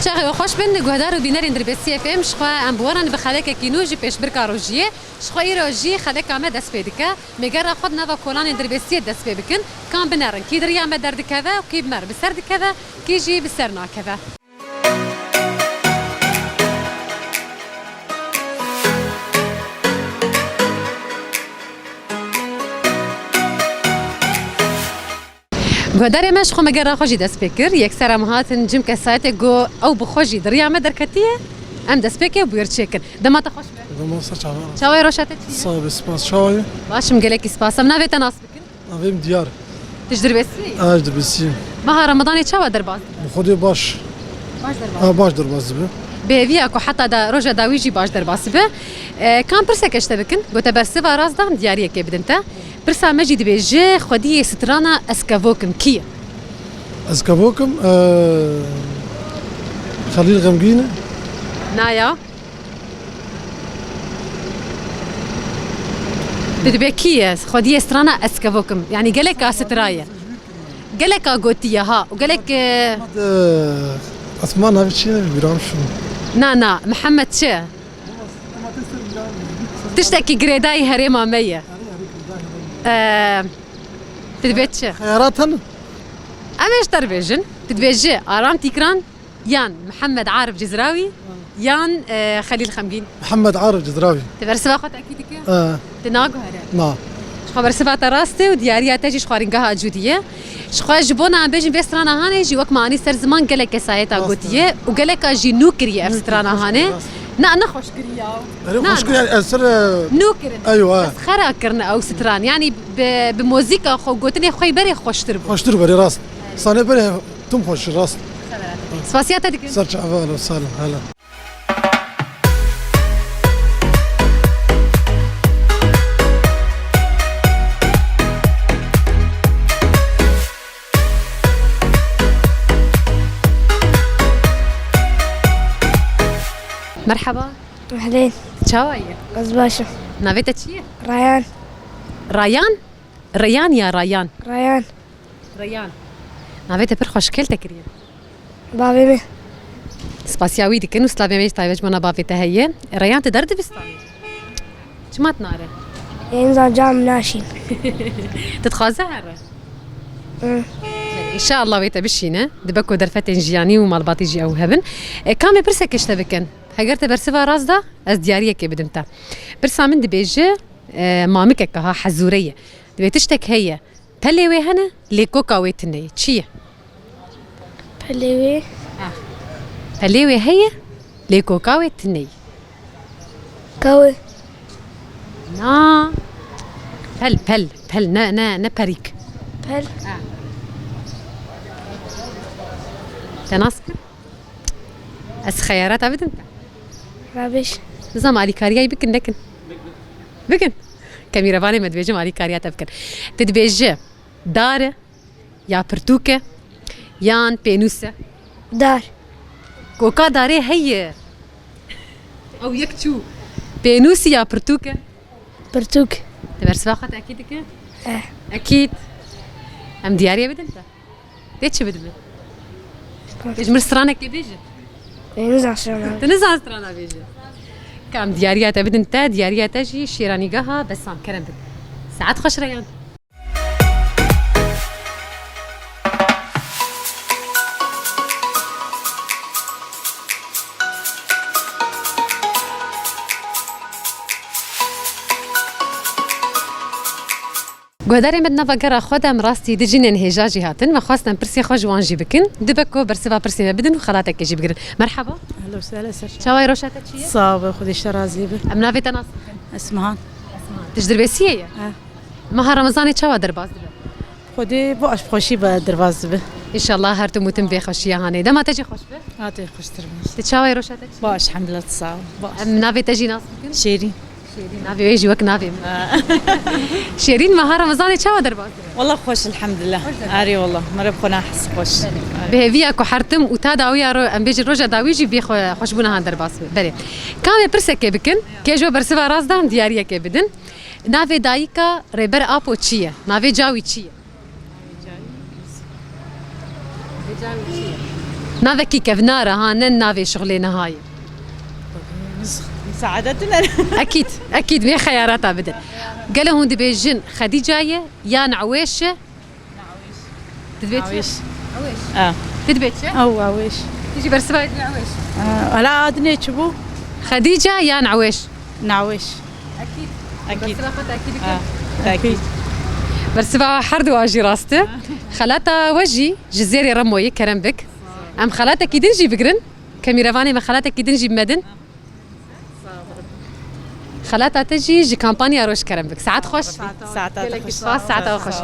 شاخي خوش بن گهدار و بینر اندربسی اف ام شخوا ام بوران بخلک کینو جی پیش برکا روجیه شخوا ایروجی خلک ام دست پیدکه میگر خود نوا کلان اندربسی دست پی بکن کام بنرن کی دریا ام درد کوا و کی بمر بسر دکوا کی جی بسر ناکوا گوداری مش خو مگر خوشی دست فکر یک سر مهاتن جم کسایت گو او بخوشی دریا ام درکتیه ام دست فکر بویر چکن دمات خوش به دمات چاوار چاوی روشت صاب سپاس شوی باشم گلکی سپاسم نویت ناس بکن نویم دیار تجدر بسی اجدر بسی ماه رمضان چاوا در باز خودی باش باش در باز به بهوی اكو حتى دا روجا داويجي باش در باسبه كان برسا كشتا بكن قلت برسا راس دام دياريه كي بدنتا برسا مجد بيجي خديه سترانا اسكافوكم كي اسكافوكم خليل غمقينه نايا تدبي كي خديه سترانا اسكافوكم يعني قالك سترايه قالك قوتيه ها وقالك اسمان هذا الشيء بيرام شو نا محمد شا تشتكي جريداي هريمة مية تدبيت شا خياراتنا أمش تربيجن تدبيجي آرام تيكران يان محمد عارف جزراوي يان خليل خمجين محمد عارف جزراوي تبرسبا خد أكيد كي تناقو هرا نعم خبر سبا تراستي ودياريا تجي شخارنجها جودية شخوا جبونا عم بيجي بسترانا هاني جي وقت ماني سر زمان قالك سايتا قوتيه وقالك جي نوكريا بسترانا هاني نا خوش كريا خوش كريا سر نوكر ايوه بس خرا كرنا او ستران يعني بموزيكا خو قوتني خوي بري خوش تربو خوش تربو بري راس صاني بري تم خوش راس سباسياتا ديك سر شعبان وسهلا هلا مرحبا أهلين تشاوية أزباشا نافيتا تشيه ريان ريان ريان يا ريان ريان ريان نافيتا برخوش كل تكريا بابي مي سباسياوي دي كنو سلافي ميش طيبش منا بافيتا هي ريان تدرد بستاني جمات ناره ينزل جام ناشين تتخازهر ان شاء الله ويتا بشينا دبكو درفتن جياني ومال باطيجي او هبن كامي برسا كشتا بكن هجرت برسفا راس دا از دياريه كي بدمتا برسا من دبيجي مامك كها حزوريه دبي تشتك هي بلوي هنا ليكوكا ويتني تشيه بلوي بلوي هي ليكوكا ويتني كوي نا بل نا باريك بل تناسك اس خيارات ابدا رابش نظام علي كاريا بكن لكن بكن كاميرا فاني ما تبيجي علي كاريا تبكن تدبيجي دار يا برتوكه يان بينوسه دار كوكا داري هي او يكتشو بينوسي يا برتوكه برتوك تبرس واخد اكيد كده اكيد ام دياريه بدنتا تيتش بدمن تجمر سترانك بيجي ينزل شرانا تنزل سترانا بيجي كام دياريات بدنتا دياريات تجي شيراني قها بس عم كرم بك ساعات خوش ريان گوداری مد نفکر خودم راستی دجین انهجاجی هاتن و خواستم پرسی خوش وانجی بکن دبکو برسوا پرسی بدن و خلاتك يجي بقرن مرحبا اهلا وسهلا سر شواي روشاتك شيء صابه خذي شرازي به ام نافي تناس اسمها تجدر بسيه ما رمضان شوا درباز خذي باش خوشي بدرواز به ان شاء الله هرتم وتم خوشيه هاني دما تجي خوش به هاتي خوش ترباز تشاوي روشاتك باش الحمد لله تصاوب باش ام نافي تجي ناس شيرين نافي ويجي وك نافي شيرين ما رمضان شوا درباز والله خوش الحمد لله اري والله مرب خنا احس خوش بهويا كو حرتم وتا ويا ام بيجي روجا داويجي بي خوش بونا هان درباس بري كامي برسك بكن كي جو برسوا راس دام دياريه كي بدن نافي دايكا ريبر ابو تشيه نافي جاوي تشيه نافكي كفنارة هانن نافي شغلنا هاي. مساعدتنا. اكيد مي خيارات ابدا. قالوا هون دبيجن خديجه يا نعويشه. تدبيتش عويش. تدبيتش او عويش. تيجي برسبايت نعويش. لا ادني تشبو خديجه يا نعويش. نعويش. اكيد اكيد. برسبا حرد واجي راسته. خلاتا وجي جزيري رموي كرم بك. ام خلاتا كيدنجي بقرن كاميرافاني ما خلاتا كيدنجي بمدن. خلاتا تجي جي كامبانيا روش كرم بك ساعات خوش. ساعات خوش.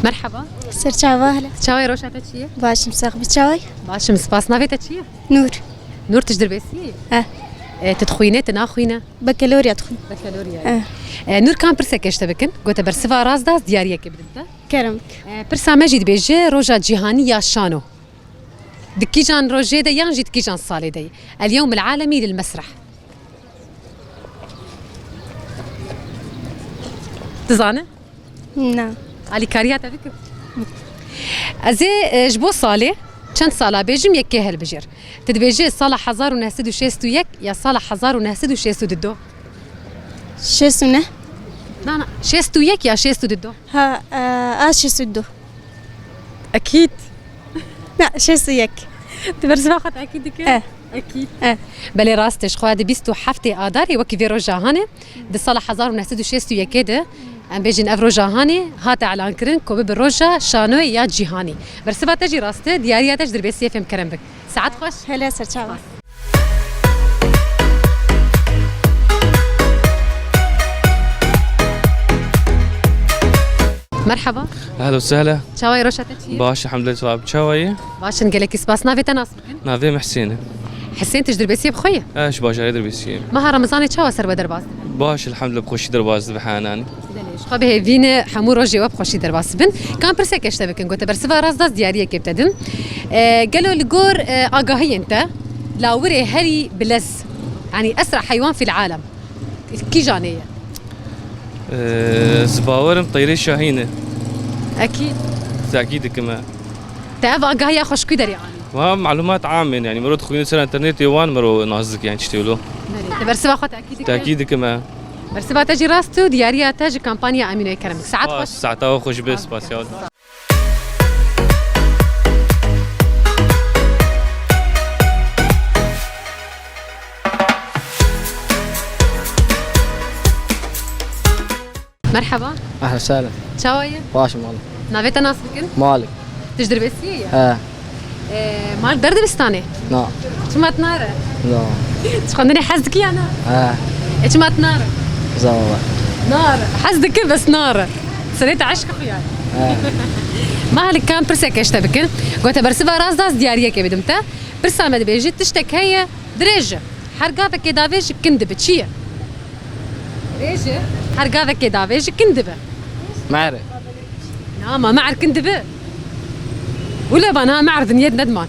مرحبا سرچاوا هلا تشاوي روشا تشيه باش مساق بتشاوي باش مسباس نافي تشيه نور نور تجدر بيسي تدخوينه تناخوينه بكالوريا تدخل بكالوريا نور كان برسا كشتبكن قلت برسفا راس داس دياريه كبدتا كرمك برسا مجد بيجي روجا جيهاني يا شانو دكيجان روجي دا يانجي دكيجان صالي دي اليوم العالمي للمسرح تزانه نعم علي كاريات بك ازي جبو صالي چند سالا بيجم يكي هل بجير تدبيجي صالة 1961 يا صالة 1962 شسونه لا 61 يا 62 ها شسدو اكيد لا شسيك تبرز واخد اكيد كده اكيد بلي راستش خو هذا بيستو حفتي اداري وكي في روجا هاني دي صالة 1961 كده ام بيجن افروجا هاني هات اعلان كرن كوب بالروجا شانوي يا جيهاني برسبا تجي راسته دياريا تجدر بي سي اف ام كرنبك ساعات خوش هلا سرچاوا مرحبا اهلا وسهلا شاوي روشا تجي باش الحمد لله تواب شوي باش نقلك سباس نافي تناسبك نافي محسينه حسين تجدر بي سي بخويا ايش باش يدري بيسي ما رمضان تشاو سر بدرباز باش الحمد لله بخش درباز بحاناني خبه فينا حمو روجي وبخشي درباس بن كان برسك اشتبكن قلت برسفا راس داس دياريه كبتدن قالوا الجور اقاهي انت لاوري هري بلز يعني اسرع حيوان في العالم كي جانيه زباور مطيري شاهينه اكيد اكيد كمان تعرف اقاهي خوش كدري يعني ما معلومات عامه يعني مرات خوين سنه انترنت يوان مرو نازك يعني تشتغلوا برسفا خد اكيد تاكيد كمان برسبا تجي راستو دياريه تاج كامبانيا امينو كرمك ساعات خوش ساعتها خوش بس باسيال مرحبا اهلا وسهلا شاوية باش مالك نافيت ناسبكن مالك تجدر بسيه اه مالك درد بستاني لا شمات ناره لا تخندني حزكي انا شمات ناره زوا نار حزدك بس نار سريت عشق يعني ما هلك كان برسك اشتبكن قلت برسبا راس داس دياريه كي بدمته برسا ما بيجي تشتك هي درجه حرقافك دافيش كندبه تشيه درجه حرقافك دافيش كندبه ما اعرف لا ما معر كندبه ولا بنا معر دنيا ندمان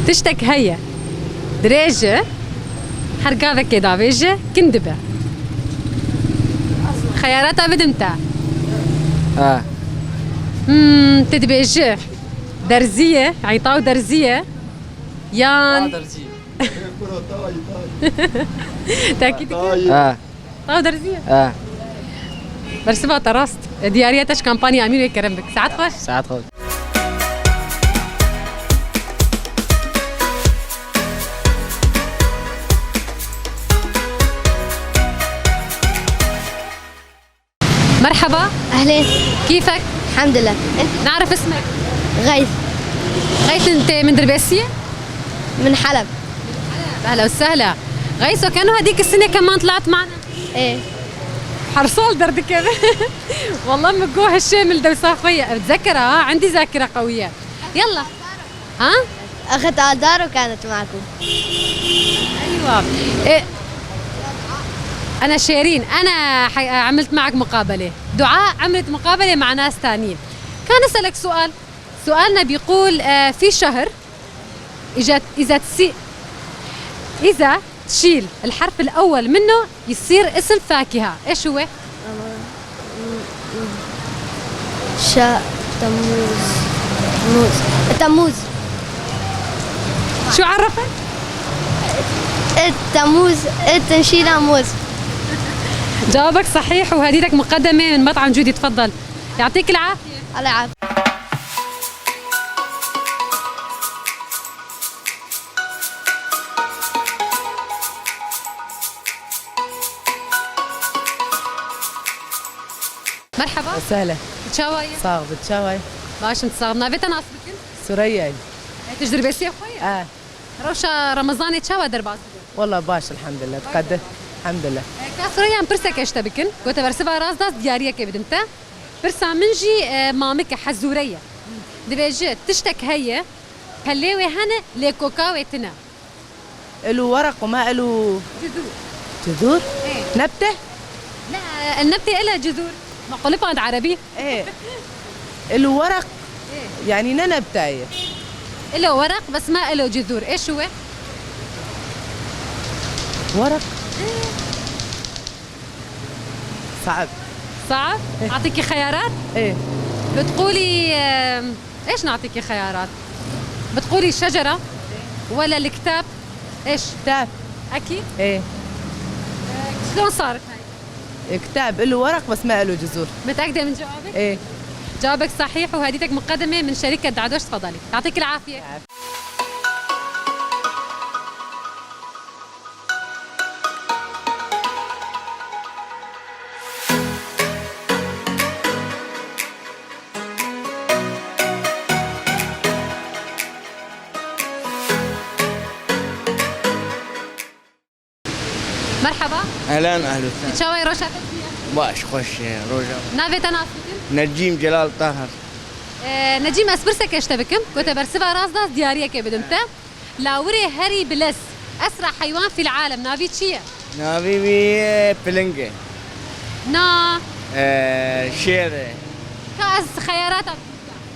تشتك هي درجه حرقافك دافيش كندبه خياراتها بدمتها تدبيجه درزيه عيطاو درزيه يان تاكيد طاو درزيه برسبها طرست دياريه تاش كامبانيا امير كرمبك ساعات خوش ساعات خوش مرحبا اهلين كيفك؟ الحمد لله نعرف اسمك غيث غيث انت من دربيسيه؟ من حلب اهلا وسهلا غيث كانوا هذيك السنه كمان طلعت معنا ايه حرصال دردك والله مقوه الشامل دوسا خويا بتذكرها عندي ذاكره قويه يلا ها اخت آذار وكانت معكم ايوه إيه. أنا شيرين، أنا عملت معك مقابلة. دعاء عملت مقابلة مع ناس تانيين. كان أسألك سؤال. سؤالنا بيقول في شهر إذا تشيل الحرف الأول منه يصير اسم فاكهة، إيش هو؟ تموز. تموز. شو عرفك؟ تموز. نشيلها موز. جوابك صحيح وهديتك مقدمة من مطعم جودي، تفضل. يعطيك العافية. الله يعافيك. مرحبا. سهلة تشاوي صاغ بتشاوي باش انتصابنا بيت ناس بكن سوريا تجربة سي خويا روشا رمضان تشاوي درباز والله باش الحمد لله تقدم الحمد لله كاسوريا برسك ايش تبكن كنت برسبها راس داس ديارية كي بدمتا برسا منجي مامك حزورية دبيجي تشتك هي هليوي هنا لكوكاوي تنا له ورق وما له جذور ايه. نبتة لا النبتة إلها جذور مقلبة عند عربي ايه له ورق ايه. يعني نبتة هي له ورق بس ما له جذور ايش هو؟ ورق صعب صعب؟ أعطيكي خيارات؟ ايه بتقولي ايش نعطيكي خيارات؟ بتقولي شجرة ولا الكتاب؟ ايش؟ كتاب أكيد؟ ايه شلون صارت هاي؟ كتاب له ورق بس ما له جذور متأكدة من جوابك؟ ايه جوابك صحيح وهديتك مقدمة من شركة دعدوش، تفضلي يعطيك العافية. مرحبا. اهلا اهلا وسهلا. تشاوي روشا باش خوش روجا. نافي تنافي نجيم جلال طاهر. نجيم اسبرسك ايش تبكم؟ كنت برسبها راس داس ديارية كي بدمتا لاوري هري بلس اسرع حيوان في العالم نافي تشيا؟ نافي بي بلنجة. نا شيرة. كاس خياراتك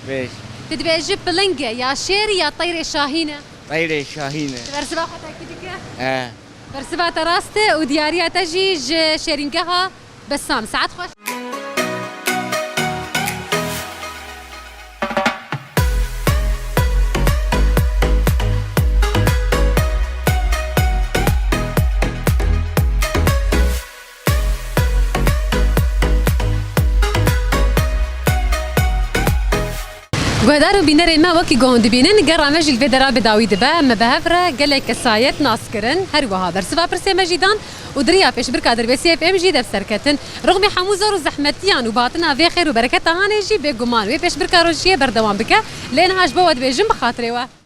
بيش تبي اجيب بلنجة يا شيري يا طيرة شاهينة؟ طيرة شاهينة. برسبها خطا كده اه برسبها تراسته وديارية تجيج شيرينجها بسام ساعات خوش. گوهدارو بینر ما وکی گوهند بینن گر رامج الفدرال بداوی دبا ما بهفرا گله کسایت ناسکرن هر وها برسوا برسه مجیدان و دریا پیش برکا در بسی اف ام جی دف سرکتن رغم حموزار و زحمتیان و باطنا و خیر و برکت هانه جی بگمان و پیش برکا روشیه بردوام بکه لین هاش بود بجم بخاطره و